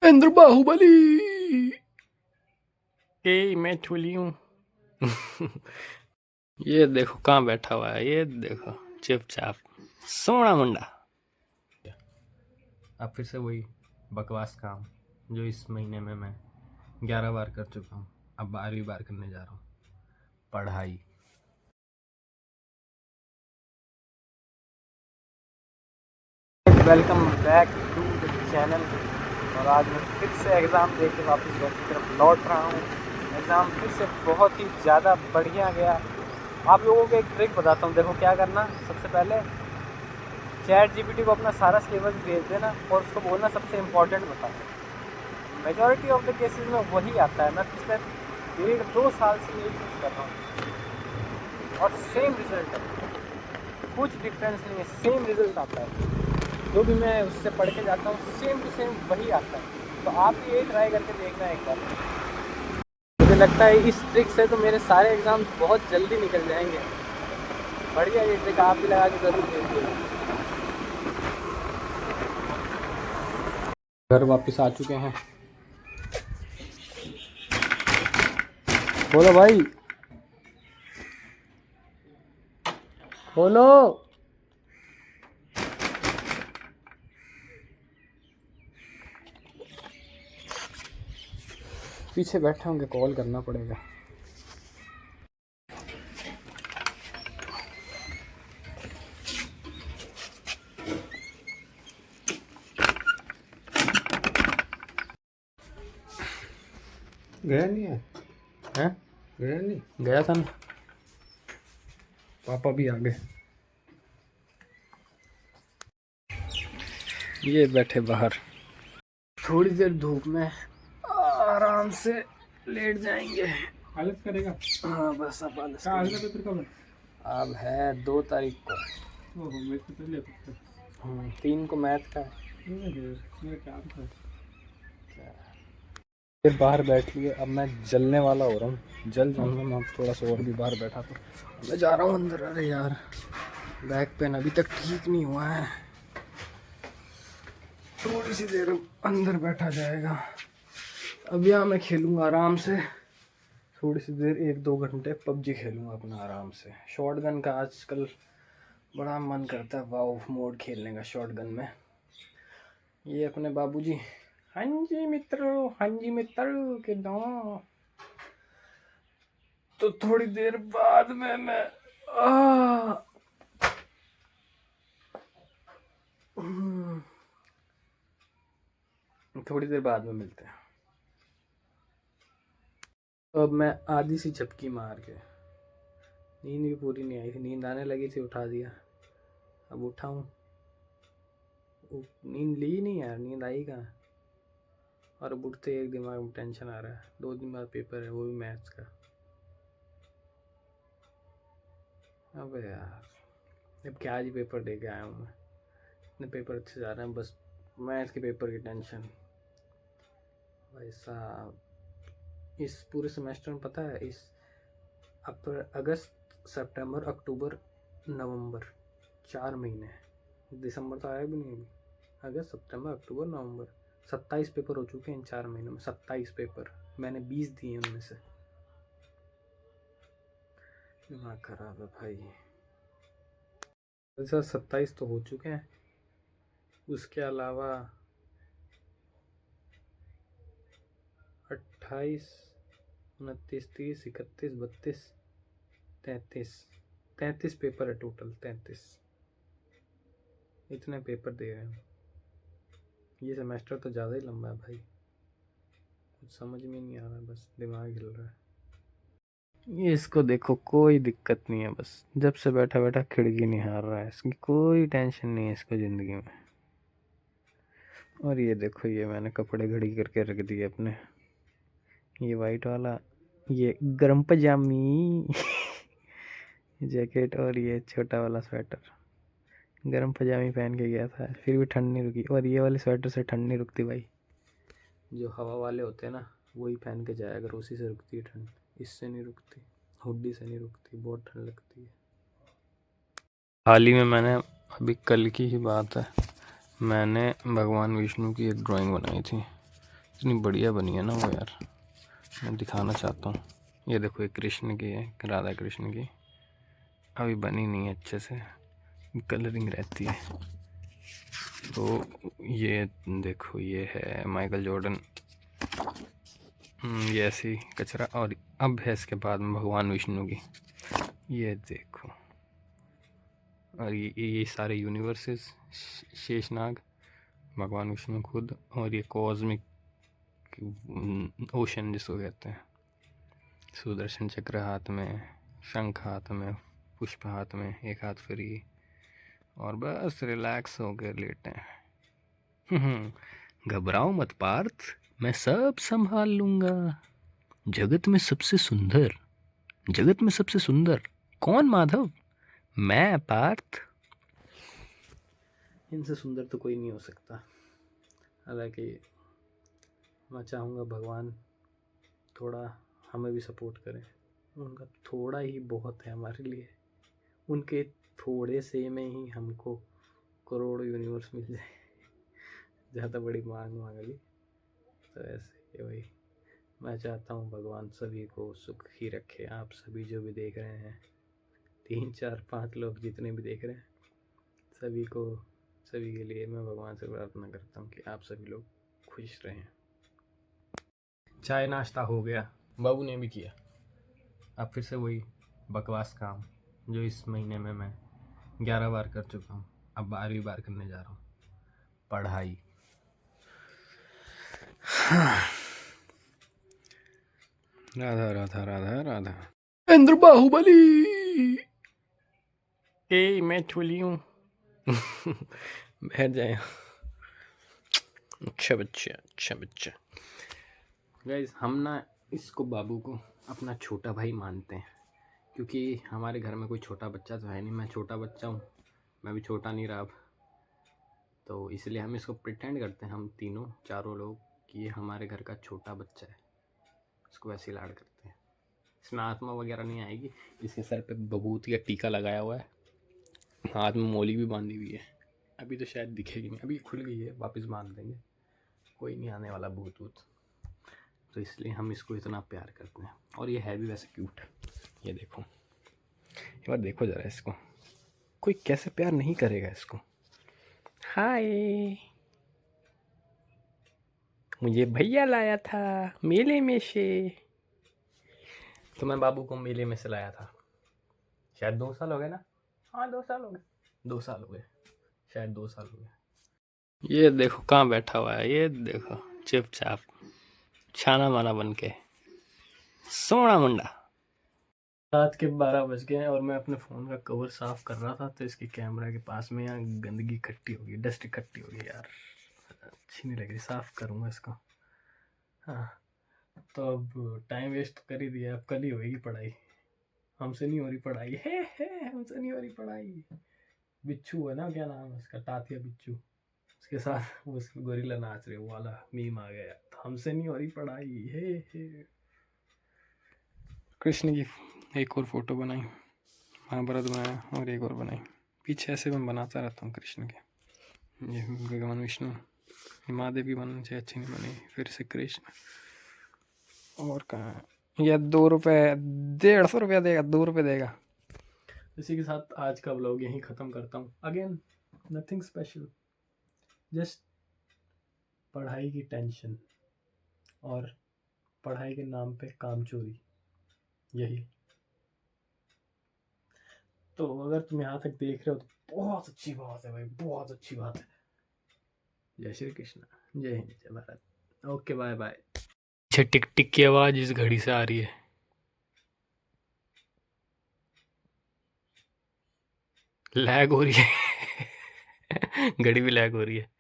इंद्र बाहुबली। मैं ठुली हूँ। ये देखो कहाँ बैठा हुआ है, ये देखो चुपचाप सोना मुंडा। अब फिर से वही बकवास काम जो इस महीने में मैं 11 बार कर चुका हूँ, अब 12वीं बार करने जा रहा हूँ, पढ़ाई। Welcome back to the channel. और आज मैं फिर से एग्ज़ाम दे के वापस घर की तरफ लौट रहा हूँ। एग्ज़ाम फिर से बहुत ही ज़्यादा बढ़िया गया। आप लोगों को एक ट्रिक बताता हूँ, देखो क्या करना। सबसे पहले चैट जीपीटी को अपना सारा सिलेबस भेज देना और उसको बोलना सबसे इम्पोर्टेंट बता। मेजॉरिटी ऑफ द केसेस में वही आता है। मैं पिछले 1.5-2 साल से यही यूज़ कर रहा हूँ और सेम रिज़ल्ट है, कुछ डिफरेंस नहीं है, सेम रिज़ल्ट आता है। जो भी मैं उससे पढ़ के जाता हूँ सेम टू सेम वही आता है। तो आप भी ये ट्राई करके देखना एक बार। मुझे लगता है इस ट्रिक से तो मेरे सारे एग्ज़ाम्स बहुत जल्दी निकल जाएंगे। बढ़िया ये ट्रिक आप भी लगा के ज़रूर देखिए। घर वापस आ चुके हैं। बोलो भाई, बोलो। पीछे बैठे होंगे, कॉल करना पड़ेगा। गया नहीं है? हैं? गया नहीं? गया था ना, पापा भी आ गए। ये बैठे बाहर, थोड़ी देर धूप में आराम से लेट जाएंगे। हालत करेगा? हाँ बस अब अगला पेपर कब है? अब है 2 तारीख को। ओहो, मैं तो पहले पेपर 3 को मैथ का है। मेरा क्या था? फिर बाहर बैठ लिए, अब मैं जलने वाला हो रहा हूँ, जल जाऊंगा मैं। अब थोड़ा सा और भी बाहर बैठा तो मैं जा रहा हूँ अंदर। अरे यार, बैक पेन अभी तक ठीक नहीं हुआ है, थोड़ी सी देर अंदर बैठा जाएगा। अब यहाँ मैं खेलूँगा आराम से थोड़ी सी देर, 1-2 घंटे पबजी खेलूँगा अपना आराम से। शॉट गन का आजकल बड़ा मन करता है, वाव मोड खेलने का शॉट गन में। ये अपने बाबूजी, हाँ जी मित्रों, हाँ जी मित्रों के दो। तो थोड़ी देर बाद में मैं थोड़ी देर बाद में मिलते हैं। अब मैं आधी सी झपकी मार के, नींद भी पूरी नहीं आई थी, नींद आने लगी थी, उठा दिया। अब उठाऊं, नींद ली नहीं यार, नींद आई कहाँ। और अब उठते एक दिमाग में टेंशन आ रहा है, 2 दिन बाद पेपर है, वो भी मैथ्स का। अबे यार, अब क्या आज ही पेपर दे के आया हूँ मैं। इतने पेपर अच्छे जा रहे हैं, बस मैथ्स के पेपर की टेंशन। भाई साहब, इस पूरे सेमेस्टर में पता है, इस अगस्त सितंबर अक्टूबर नवंबर 4 महीने, दिसंबर तो आया भी नहीं अभी। अगस्त सितंबर अक्टूबर नवंबर 27 पेपर हो चुके हैं इन 4 महीनों में। 27 पेपर, मैंने 20 दिए उनमें से। दिमाग खराब है भाई। सर 27 तो हो चुके हैं, उसके अलावा 28, 29, 30, 31, 32, 33 पेपर है टोटल। 33 इतने पेपर दे रहे हैं। ये सेमेस्टर तो ज़्यादा ही लंबा है भाई, कुछ समझ में नहीं आ रहा, बस दिमाग हिल रहा है। ये इसको देखो, कोई दिक्कत नहीं है, बस जब से बैठा बैठा खिड़की निहार रहा है, इसकी कोई टेंशन नहीं है इसको ज़िंदगी में। और ये देखो, ये मैंने कपड़े घड़ी करके रख दिए अपने, ये वाइट वाला, ये गर्म पजामी जैकेट, और ये छोटा वाला स्वेटर। गर्म पजामी पहन के गया था, फिर भी ठंड नहीं रुकी। और ये वाले स्वेटर से ठंड नहीं रुकती भाई, जो हवा वाले होते हैं ना, वही पहन के जाया अगर, उसी से रुकती है ठंड, इससे नहीं रुकती, हुड्डी से नहीं रुकती, बहुत ठंड लगती है। हाल ही में मैंने, अभी कल की ही बात है, मैंने भगवान विष्णु की एक ड्राइंग बनाई थी। इतनी बढ़िया बनी है ना वो यार, मैं दिखाना चाहता हूँ। ये देखो, एक कृष्ण की है, राधा कृष्ण की, अभी बनी नहीं है अच्छे से, कलरिंग रहती है। तो ये देखो, ये है माइकल जॉर्डन, ये ऐसी कचरा। और अब है इसके बाद में भगवान विष्णु की, ये देखो। और ये सारे यूनिवर्सेस, शेषनाग, भगवान विष्णु खुद, और ये कॉस्मिक ओशन जिसको कहते हैं। सुदर्शन चक्र हाथ में, शंख हाथ में, पुष्प हाथ में, एक हाथ फ्री, और बस रिलैक्स होकर लेटे हैं। घबराओ मत पार्थ, मैं सब संभाल लूंगा। जगत में सबसे सुंदर कौन माधव? मैं पार्थ। इनसे सुंदर तो कोई नहीं हो सकता। हालांकि मैं चाहूँगा भगवान थोड़ा हमें भी सपोर्ट करें। उनका थोड़ा ही बहुत है हमारे लिए। उनके थोड़े से में ही हमको करोड़ों यूनिवर्स मिल जाए। ज़्यादा बड़ी मांग ली तो ऐसे ही वही। मैं चाहता हूँ भगवान सभी को सुख ही रखे। आप सभी जो भी देख रहे हैं, 3 4 5 लोग जितने भी देख रहे हैं, सभी के लिए मैं भगवान से प्रार्थना करता हूँ कि आप सभी लोग खुश रहें। चाय नाश्ता हो गया, बाबू ने भी किया। अब फिर से वही बकवास काम जो इस महीने में मैं 11 बार कर चुका हूँ, अब 12वीं बार करने जा रहा हूँ, पढ़ाई। राधा राधा राधा राधा। इंद्र बाहुबली, ए मैं छोली हूँ। बैठ जाए। अच्छा बच्चा। गाइस, हम ना इसको, बाबू को, अपना छोटा भाई मानते हैं, क्योंकि हमारे घर में कोई छोटा बच्चा तो है नहीं। मैं छोटा बच्चा हूँ, मैं भी छोटा नहीं रहा अब, तो इसलिए हम इसको प्रिटेंड करते हैं, हम तीनों चारों लोग, कि ये हमारे घर का छोटा बच्चा है। इसको वैसे लाड करते हैं। इसमें आत्मा वगैरह नहीं आएगी। इसके सर पे बबूत या टीका लगाया हुआ है, हाथ में मोली भी बांधी हुई है। अभी तो शायद दिखेगी नहीं, अभी खुल गई है, वापस बांध देंगे, कोई नहीं आने वाला भूत वूत। तो इसलिए हम इसको इतना प्यार करते हैं। और ये है भी वैसे क्यूट। ये देखो, एक बार देखो ज़रा इसको, कोई कैसे प्यार नहीं करेगा इसको। हाय, मुझे भैया लाया था मेले में से। तो मैं बाबू को मेले में से लाया था, शायद 2 साल हो गए ना। हाँ 2 साल हो गए, 2 साल हो गए, शायद 2 साल हो गए। ये देखो कहाँ बैठा हुआ है, ये देखो, चुपचाप छाना माना बन के, सोना मुंडा। रात के 12 बज गए और मैं अपने फ़ोन का कवर साफ़ कर रहा था, तो इसके कैमरा के पास में यहाँ गंदगी इकट्ठी हो गई, डस्ट इकट्ठी हो गई यार, अच्छी नहीं लग रही। साफ़ करूँगा इसको। हाँ, तो अब टाइम वेस्ट कर ही दिया, अब कल ही होगी पढ़ाई। हमसे नहीं हो रही पढ़ाई, हमसे नहीं हो रही पढ़ाई। बिच्छू है ना, क्या नाम है उसका, टाथिया बिच्छू, उसके साथ वो गोरिल्ला नाच रहे, वो वाला मीम आ गया। तो हमसे नहीं हो रही पढ़ाई, हे। कृष्ण की एक और फोटो बनाई, महाभारत बनाया, और एक और बनाई। पीछे ऐसे मैं बनाता रहता हूँ कृष्ण के। ये भगवान विष्णु, महादेव भी बनना चाहिए, अच्छी नहीं बनी। फिर से कृष्ण, और कहाँ, यह 2 रुपये, 150 रुपया देगा, 2 रुपये देगा। इसी के साथ आज का व्लॉग यहीं ख़त्म करता हूँ। अगेन नथिंग स्पेशल, जस्ट पढ़ाई की टेंशन और पढ़ाई के नाम पे काम चोरी, यही। तो अगर तुम यहाँ तक देख रहे हो तो बहुत अच्छी बात है भाई, बहुत अच्छी बात है। जय श्री कृष्ण, जय हिंद, जय भारत। Okay, bye bye. अच्छा, टिक टिक की आवाज़ इस घड़ी से आ रही है, लैग हो रही है। घड़ी भी लैग हो रही है।